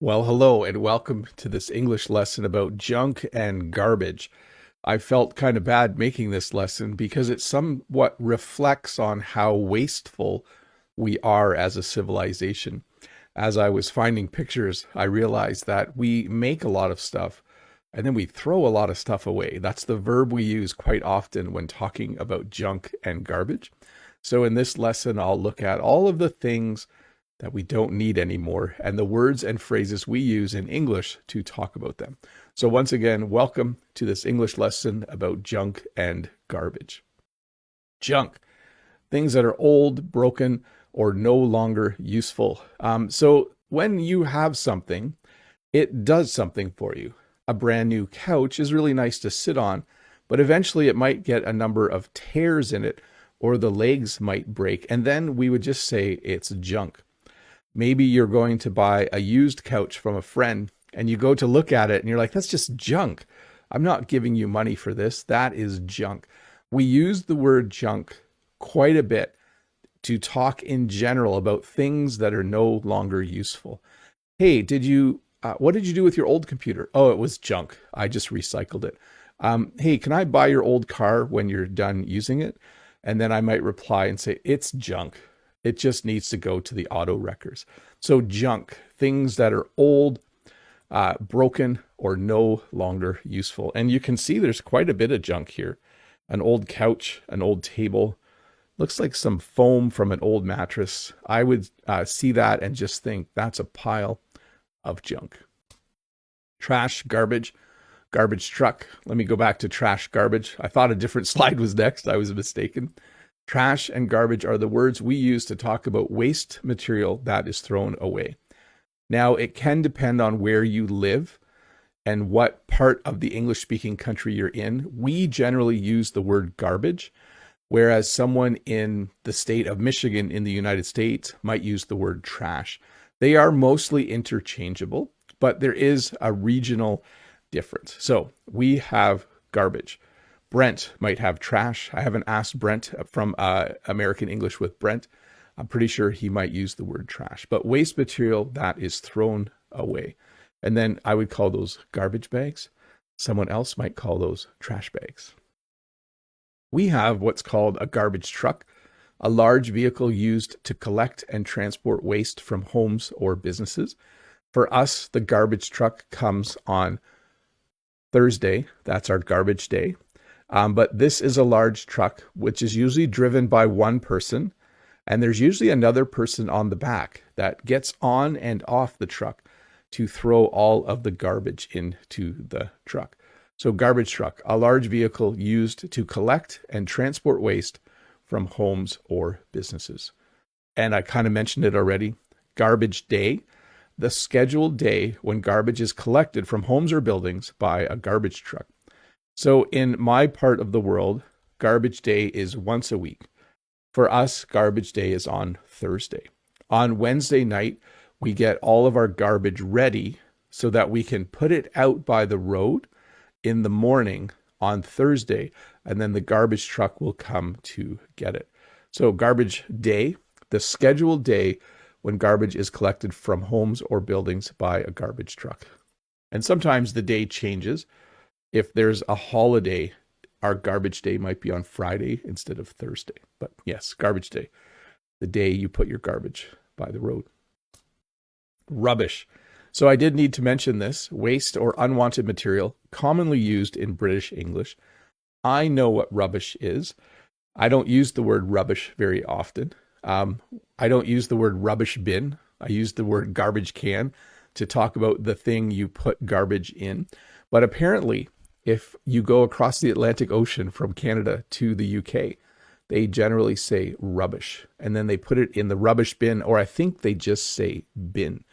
Well, hello and welcome to this English lesson about junk and garbage. I felt kind of bad making this lesson because it somewhat reflects on how wasteful we are as a civilization. As I was finding pictures, I realized that we make a lot of stuff and then we throw a lot of stuff away. That's the verb we use quite often when talking about junk and garbage. So in this lesson, I'll look at all of the things that we don't need anymore and the words and phrases we use in English to talk about them. So once again, welcome to this English lesson about junk and garbage. Junk, things that are old, broken, or no longer useful. So when you have something, it does something for you. A brand new couch is really nice to sit on, but eventually it might get a number of tears in it, or the legs might break, and then we would just say it's junk. Maybe you're going to buy a used couch from a friend and you go to look at it and you're like, that's just junk. I'm not giving you money for this. That is junk. We use the word junk quite a bit to talk in general about things that are no longer useful. Hey, what did you do with your old computer? Oh, it was junk. I just recycled it. Hey, can I buy your old car when you're done using it? And then I might reply and say, it's junk. It just needs to go to the auto wreckers. So junk, things that are old, broken, or no longer useful. And you can see there's quite a bit of junk here. An old couch, an old table, looks like some foam from an old mattress. I would see that and just think that's a pile of junk. Trash, garbage, garbage truck. Let me go back to trash, garbage. I thought a different slide was next. I was mistaken. Trash and garbage are the words we use to talk about waste material that is thrown away. Now, it can depend on where you live and what part of the English-speaking country you're in. We generally use the word garbage, whereas someone in the state of Michigan in the United States might use the word trash. They are mostly interchangeable, but there is a regional difference. So we have garbage. Brent might have trash. I haven't asked Brent from American English with Brent. I'm pretty sure he might use the word trash, but waste material that is thrown away. And then I would call those garbage bags. Someone else might call those trash bags. We have what's called a garbage truck, a large vehicle used to collect and transport waste from homes or businesses. For us, the garbage truck comes on Thursday. That's our garbage day. But this is a large truck, which is usually driven by one person. And there's usually another person on the back that gets on and off the truck to throw all of the garbage into the truck. So garbage truck, a large vehicle used to collect and transport waste from homes or businesses. And I kind of mentioned it already, garbage day, the scheduled day when garbage is collected from homes or buildings by a garbage truck. So in my part of the world, garbage day is once a week. For us, garbage day is on Thursday. On Wednesday night, we get all of our garbage ready so that we can put it out by the road in the morning on Thursday, and then the garbage truck will come to get it. So garbage day, the scheduled day when garbage is collected from homes or buildings by a garbage truck. And sometimes the day changes. If there's a holiday, our garbage day might be on Friday instead of Thursday. But yes, garbage day, the day you put your garbage by the road. Rubbish. So I did need to mention this, waste or unwanted material, commonly used in British English. I know what rubbish is. I don't use the word rubbish very often. I don't use the word rubbish bin. I use the word garbage can to talk about the thing you put garbage in. But apparently, if you go across the Atlantic Ocean from Canada to the UK, they generally say rubbish, and then they put it in the rubbish bin, or I think they just say bin.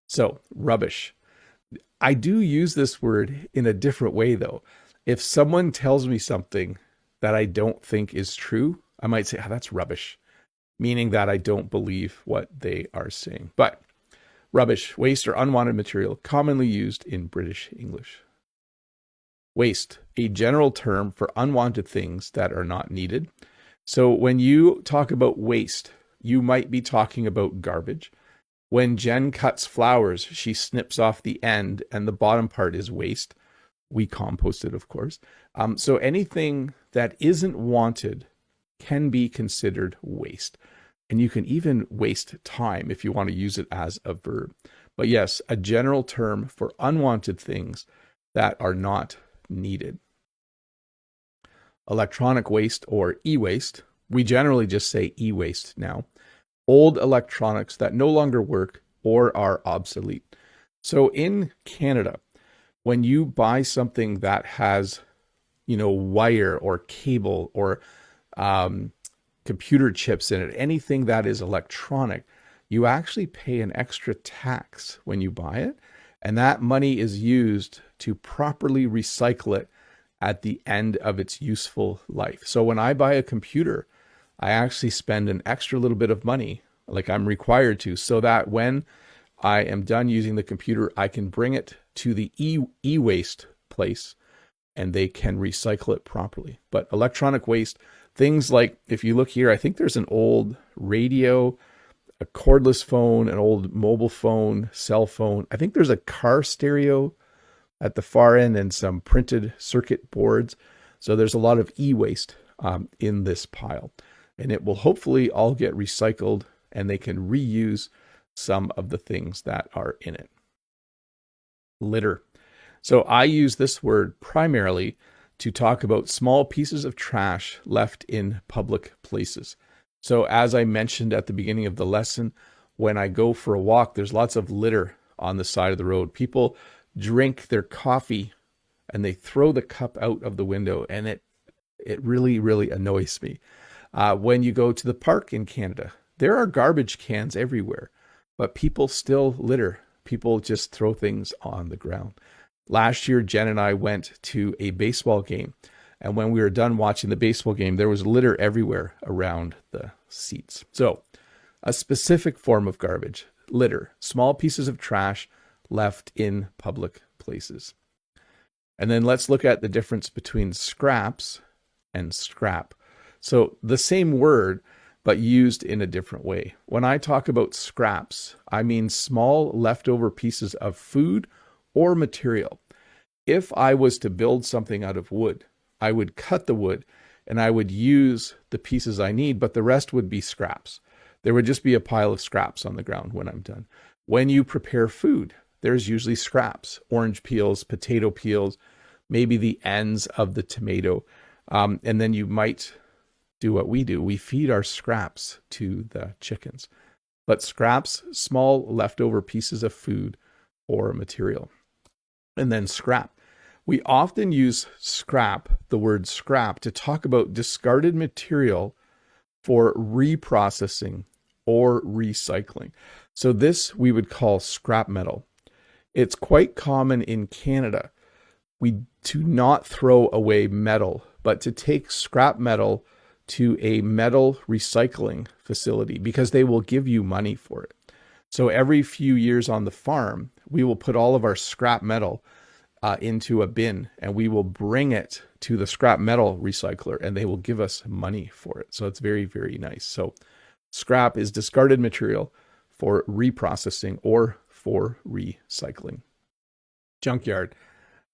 So rubbish. I do use this word in a different way, though. If someone tells me something that I don't think is true, I might say, that's rubbish, meaning that I don't believe what they are saying. But rubbish, waste or unwanted material, commonly used in British English. Waste, a general term for unwanted things that are not needed. So when you talk about waste, you might be talking about garbage. When Jen cuts flowers, she snips off the end and the bottom part is waste. We compost it, of course. So anything that isn't wanted can be considered waste. And you can even waste time if you want to use it as a verb. But yes, a general term for unwanted things that are not needed. Electronic waste or e-waste. We generally just say e-waste now. Old electronics that no longer work or are obsolete. So in Canada, when you buy something that has, wire or cable or computer chips in it, anything that is electronic, you actually pay an extra tax when you buy it. And that money is used to properly recycle it at the end of its useful life. So when I buy a computer, I actually spend an extra little bit of money, like I'm required to, so that when I am done using the computer, I can bring it to the e-waste place and they can recycle it properly. But electronic waste, things like, if you look here, I think there's an old radio, a cordless phone, an old mobile phone, cell phone. I think there's a car stereo at the far end and some printed circuit boards. So there's a lot of e-waste in this pile. And it will hopefully all get recycled and they can reuse some of the things that are in it. Litter. So I use this word primarily to talk about small pieces of trash left in public places. So as I mentioned at the beginning of the lesson, when I go for a walk, there's lots of litter on the side of the road. People drink their coffee and they throw the cup out of the window, and it really, really annoys me. When you go to the park in Canada, there are garbage cans everywhere, but people still litter. People just throw things on the ground. Last year, Jen and I went to a baseball game, and when we were done watching the baseball game, there was litter everywhere around the seats. So, a specific form of garbage, litter, small pieces of trash left in public places. And then let's look at the difference between scraps and scrap. So, the same word, but used in a different way. When I talk about scraps, I mean small leftover pieces of food or material. If I was to build something out of wood, I would cut the wood and I would use the pieces I need, but the rest would be scraps. There would just be a pile of scraps on the ground when I'm done. When you prepare food, there's usually scraps, orange peels, potato peels, maybe the ends of the tomato. And then you might do what we do. We feed our scraps to the chickens. But scraps, small leftover pieces of food or material. And then scrap. We often use scrap, the word scrap, to talk about discarded material for reprocessing or recycling. So this we would call scrap metal. It's quite common in Canada. We do not throw away metal, but to take scrap metal to a metal recycling facility because they will give you money for it. So every few years on the farm, we will put all of our scrap metal into a bin and we will bring it to the scrap metal recycler and they will give us money for it. So it's very, very nice. So scrap is discarded material for reprocessing or for recycling. Junkyard,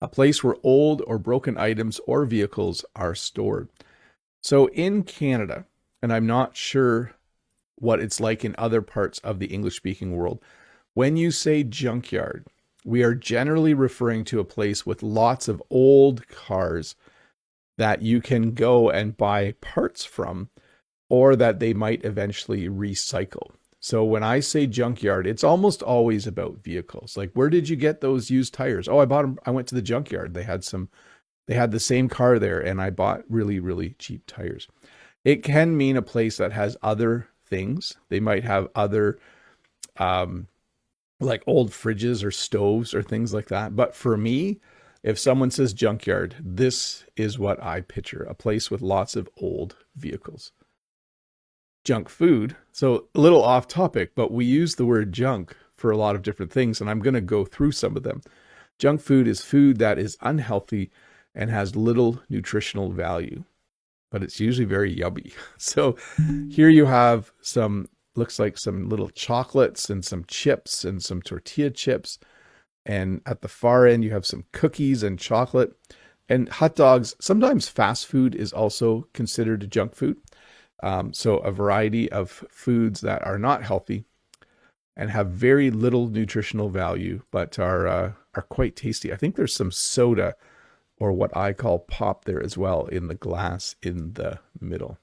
a place where old or broken items or vehicles are stored. So in Canada, and I'm not sure what it's like in other parts of the English-speaking world, when you say junkyard, we are generally referring to a place with lots of old cars that you can go and buy parts from, or that they might eventually recycle. So when I say junkyard, it's almost always about vehicles. Like, where did you get those used tires? Oh, I bought them. I went to the junkyard. They had the same car there and I bought really, really cheap tires. It can mean a place that has other things. They might have other, like old fridges or stoves or things like that. But for me, if someone says junkyard, this is what I picture, a place with lots of old vehicles. Junk food. So a little off topic, but we use the word junk for a lot of different things, and I'm going to go through some of them. Junk food is food that is unhealthy and has little nutritional value, but it's usually very yummy. So here you have some looks like some little chocolates and some chips and some tortilla chips. And at the far end, you have some cookies and chocolate and hot dogs. Sometimes fast food is also considered junk food. So a variety of foods that are not healthy and have very little nutritional value, but are quite tasty. I think there's some soda, or what I call pop, there as well in the glass in the middle.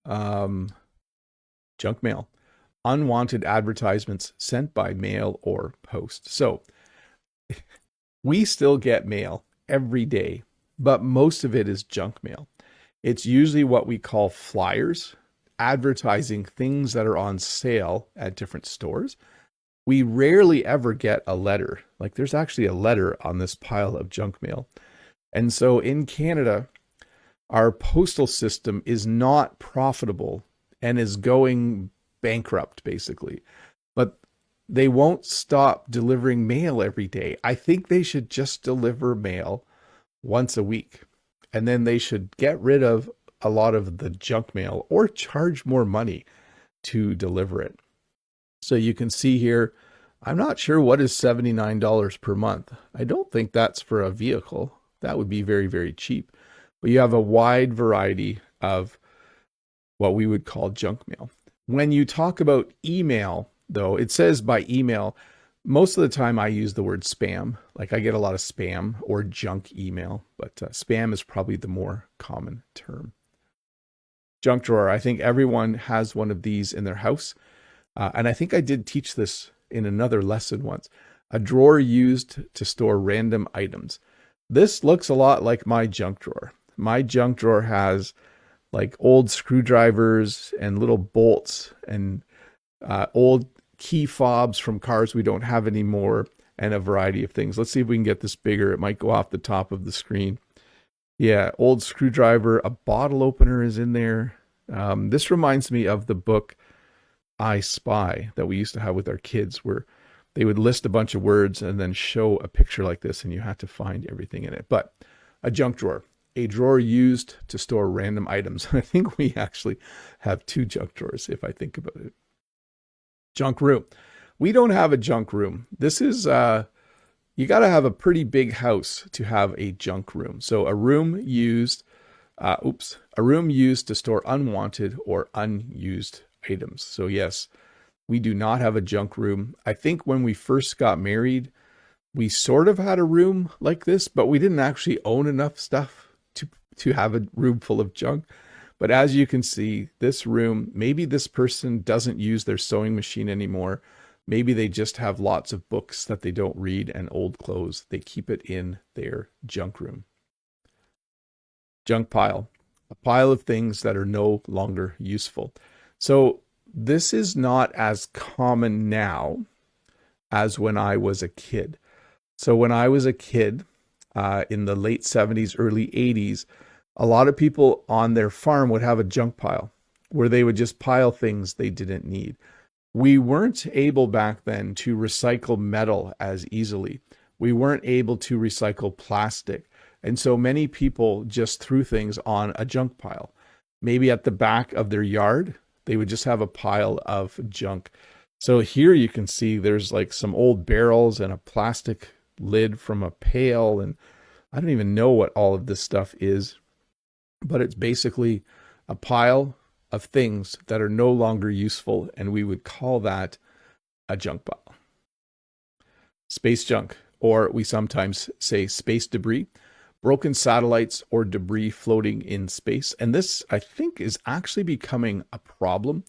Junk mail. Unwanted advertisements sent by mail or post. So we still get mail every day, but most of it is junk mail. It's usually what we call flyers, advertising things that are on sale at different stores. We rarely ever get a letter. Like, there's actually a letter on this pile of junk mail. And so in Canada, our postal system is not profitable and is going bankrupt, basically. But they won't stop delivering mail every day. I think they should just deliver mail once a week. And then they should get rid of a lot of the junk mail or charge more money to deliver it. So you can see here, I'm not sure what is $79 per month. I don't think that's for a vehicle. That would be very, very cheap. But you have a wide variety of what we would call junk mail. When you talk about email, though, it says by email, most of the time I use the word spam. Like, I get a lot of spam or junk email, but spam is probably the more common term. Junk drawer. I think everyone has one of these in their house. And I think I did teach this in another lesson once. A drawer used to store random items. This looks a lot like my junk drawer. My junk drawer has like old screwdrivers and little bolts and old key fobs from cars we don't have anymore, and a variety of things. Let's see if we can get this bigger. It might go off the top of the screen. Yeah, old screwdriver, a bottle opener is in there. This reminds me of the book I Spy that we used to have with our kids, where they would list a bunch of words and then show a picture like this, and you had to find everything in it. But a junk drawer, a drawer used to store random items. I think we actually have two junk drawers, if I think about it. Junk room. We don't have a junk room. This is, you got to have a pretty big house to have a junk room. So a room used, a room used to store unwanted or unused items. So yes, we do not have a junk room. I think when we first got married, we sort of had a room like this, but we didn't actually own enough stuff to have a room full of junk. But as you can see, this room, maybe this person doesn't use their sewing machine anymore. Maybe they just have lots of books that they don't read and old clothes. They keep it in their junk room. Junk pile, a pile of things that are no longer useful. So this is not as common now as when I was a kid. So when I was a kid, in the late 70s, early 80s, a lot of people on their farm would have a junk pile where they would just pile things they didn't need. We weren't able back then to recycle metal as easily. We weren't able to recycle plastic. And so many people just threw things on a junk pile. Maybe at the back of their yard, they would just have a pile of junk. So here you can see there's like some old barrels and a plastic lid from a pail. And I don't even know what all of this stuff is, but it's basically a pile of things that are no longer useful, and we would call that a junk pile. Space junk, or we sometimes say space debris, broken satellites or debris floating in space. And this, I think, is actually becoming a problem.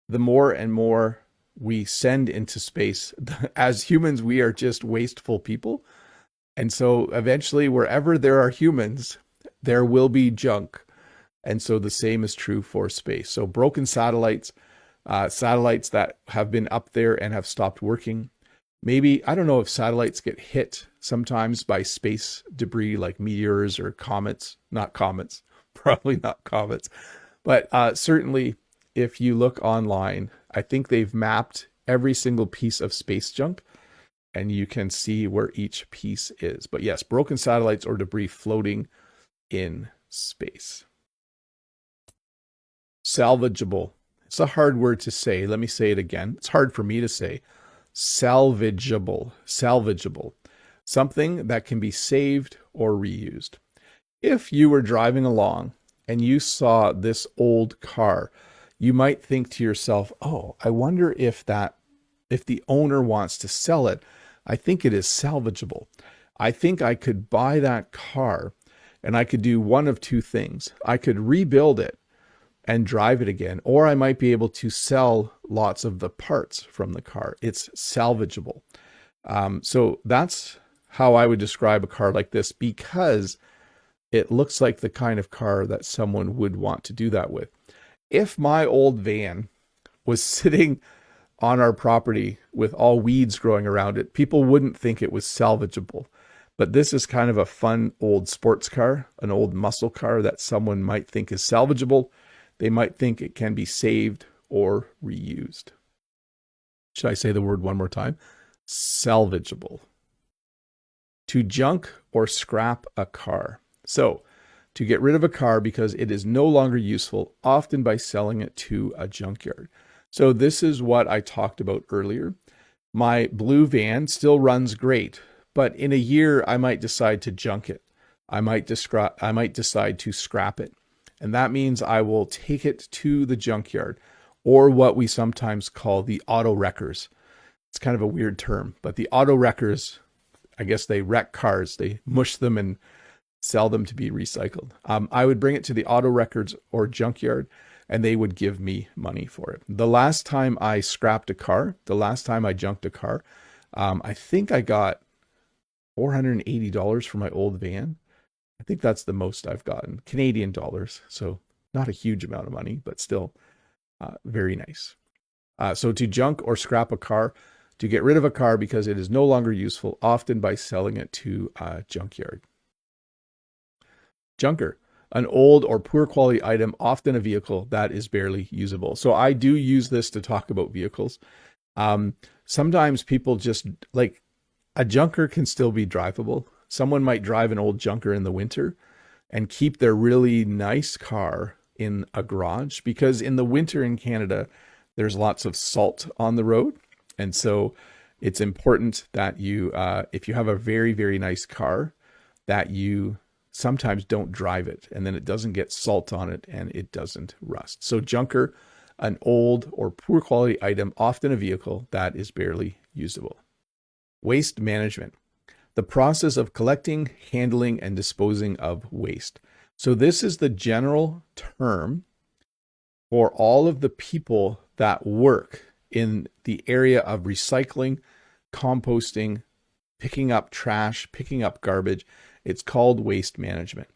The more and more we send into space, as humans, we are just wasteful people. And so eventually, wherever there are humans, there will be junk. And so the same is true for space. So broken satellites, satellites that have been up there and have stopped working. Maybe, I don't know if satellites get hit sometimes by space debris like meteors or comets. Not comets, probably not comets. But certainly, if you look online, I think they've mapped every single piece of space junk, and you can see where each piece is. But yes, broken satellites or debris floating in space. Salvageable. It's a hard word to say. Let me say it again. It's hard for me to say. Salvageable. Salvageable. Something that can be saved or reused. If you were driving along and you saw this old car, you might think to yourself, oh, I wonder if the owner wants to sell it. I think it is salvageable. I think I could buy that car and I could do one of two things. I could rebuild it and drive it again, or I might be able to sell lots of the parts from the car. It's salvageable. So that's how I would describe a car like this, because it looks like the kind of car that someone would want to do that with. If my old van was sitting on our property with all weeds growing around it, people wouldn't think it was salvageable. But this is kind of a fun old sports car, an old muscle car that someone might think is salvageable. They might think it can be saved or reused. Should I say the word one more time? Salvageable. To junk or scrap a car. So, to get rid of a car because it is no longer useful, often by selling it to a junkyard. So this is what I talked about earlier. My blue van still runs great, but in a year I might decide to junk it. I might decide to scrap it. And that means I will take it to the junkyard, or what we sometimes call the auto wreckers. It's kind of a weird term, but the auto wreckers, I guess they wreck cars. They mush them and sell them to be recycled. I would bring it to the auto wreckers or junkyard, and they would give me money for it. The last time I scrapped a car, the last time I junked a car, I think I got $480 for my old van. I think that's the most I've gotten, Canadian dollars. So not a huge amount of money, but still very nice. So to junk or scrap a car, to get rid of a car because it is no longer useful, often by selling it to a junkyard. Junker, an old or poor quality item, often a vehicle that is barely usable. So I do use this to talk about vehicles. Sometimes people just like, a junker can still be drivable. Someone might drive an old junker in the winter and keep their really nice car in a garage, because in the winter in Canada, there's lots of salt on the road. And so it's important that you, if you have a very, very nice car, that you sometimes don't drive it, and then it doesn't get salt on it and it doesn't rust. So junker, an old or poor quality item, often a vehicle that is barely usable. Waste management, the process of collecting, handling, and disposing of waste. So this is the general term for all of the people that work in the area of recycling, composting, picking up trash, picking up garbage. It's called waste management.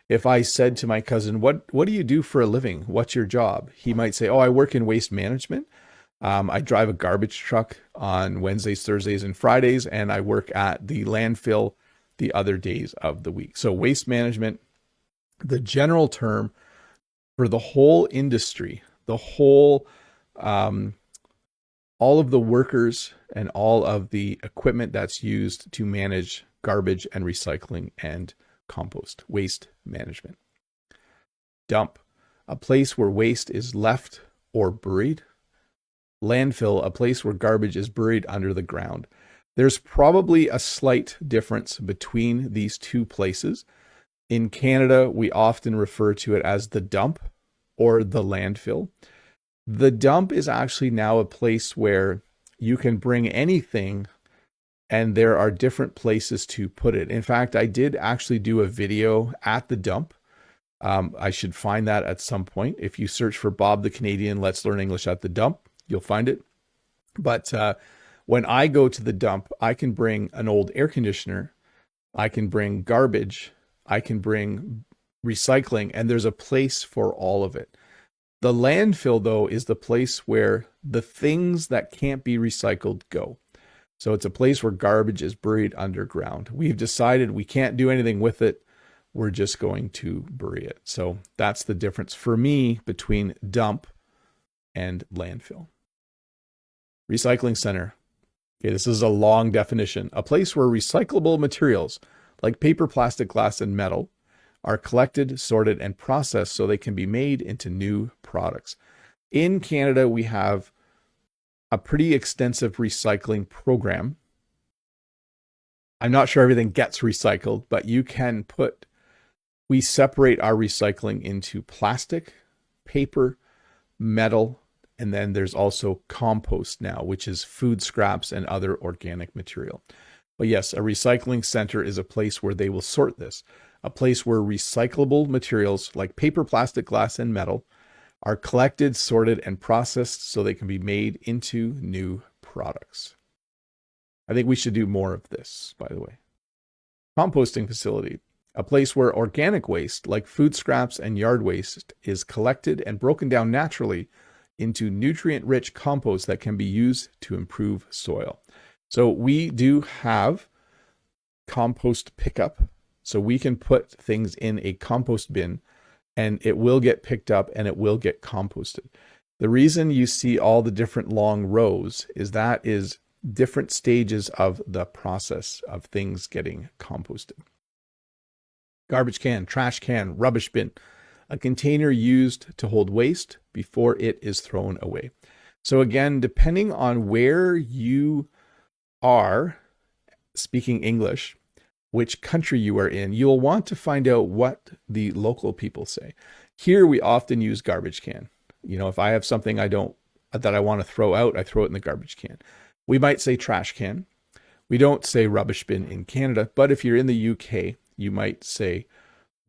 If I said to my cousin, what do you do for a living? What's your job? He might say, oh, I work in waste management. I drive a garbage truck on Wednesdays, Thursdays, and Fridays, and I work at the landfill the other days of the week. So waste management, the general term for the whole industry, the whole, all of the workers and all of the equipment that's used to manage garbage and recycling and compost, waste management. Dump, a place where waste is left or buried. Landfill, a place where garbage is buried under the ground. There's probably a slight difference between these two places. In Canada, we often refer to it as the dump or the landfill. The dump is actually now a place where you can bring anything and there are different places to put it. In fact, I did actually do a video at the dump. I should find that at some point. If you search for Bob the Canadian, Let's Learn English at the Dump, you'll find it. But when I go to the dump, I can bring an old air conditioner, I can bring garbage, I can bring recycling, and there's a place for all of it. The landfill, though, is the place where the things that can't be recycled go. So it's a place where garbage is buried underground. We've decided we can't do anything with it. We're just going to bury it. So that's the difference for me between dump and landfill. Recycling center. Okay, this is a long definition. A place where recyclable materials like paper, plastic, glass, and metal are collected, sorted, and processed so they can be made into new products. In Canada, we have a pretty extensive recycling program. I'm not sure everything gets recycled, but we separate our recycling into plastic, paper, metal, and then there's also compost now, which is food scraps and other organic material. But yes, a recycling center is a place where they will sort this, a place where recyclable materials like paper, plastic, glass, and metal are collected, sorted, and processed so they can be made into new products. I think we should do more of this, by the way. Composting facility, a place where organic waste like food scraps and yard waste is collected and broken down naturally into nutrient-rich compost that can be used to improve soil. So we do have compost pickup. So we can put things in a compost bin and it will get picked up and it will get composted. The reason you see all the different long rows is that is different stages of the process of things getting composted. Garbage can, trash can, rubbish bin, a container used to hold waste before it is thrown away. So again, depending on where you are speaking English, which country you are in, you'll want to find out what the local people say. Here we often use garbage can. You know, if I have something that I want to throw out, I throw it in the garbage can. We might say trash can. We don't say rubbish bin in Canada, but if you're in the UK, you might say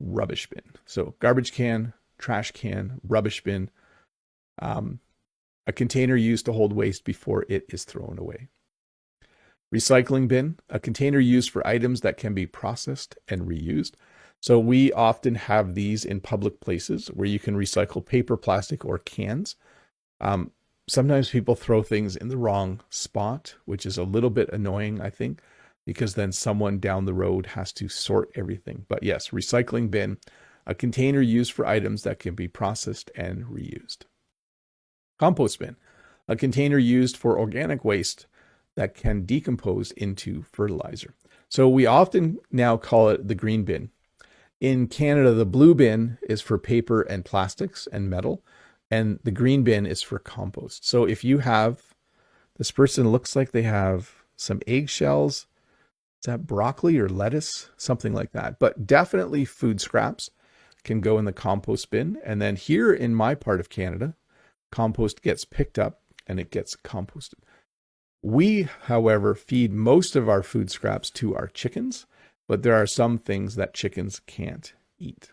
rubbish bin. So garbage can, trash can, rubbish bin, a container used to hold waste before it is thrown away. Recycling bin, a container used for items that can be processed and reused. So we often have these in public places where you can recycle paper, plastic, or cans. Sometimes people throw things in the wrong spot, which is a little bit annoying, I think, because then someone down the road has to sort everything. But yes, recycling bin, a container used for items that can be processed and reused. Compost bin, a container used for organic waste that can decompose into fertilizer. So we often now call it the green bin. In Canada, the blue bin is for paper and plastics and metal, and the green bin is for compost. So if you have, this person looks like they have some eggshells, is that broccoli or lettuce? Something like that. But definitely food scraps can go in the compost bin. And then here in my part of Canada, compost gets picked up and it gets composted. We, however, feed most of our food scraps to our chickens, but there are some things that chickens can't eat.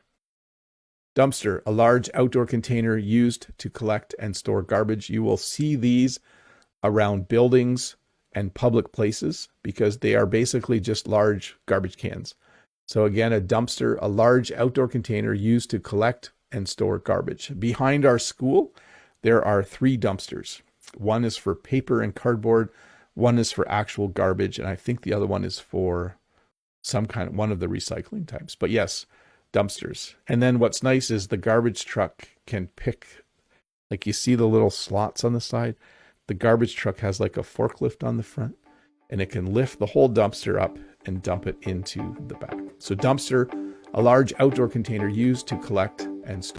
Dumpster, a large outdoor container used to collect and store garbage. You will see these around buildings and public places because they are basically just large garbage cans. So again, a dumpster, a large outdoor container used to collect and store garbage. Behind our school, there are 3 dumpsters. One is for paper and cardboard, one is for actual garbage, and I think the other one is for one of the recycling types. But yes, dumpsters. And then what's nice is the garbage truck can pick, like you see the little slots on the side, the garbage truck has like a forklift on the front and it can lift the whole dumpster up and dump it into the back. So dumpster, a large outdoor container used to collect and store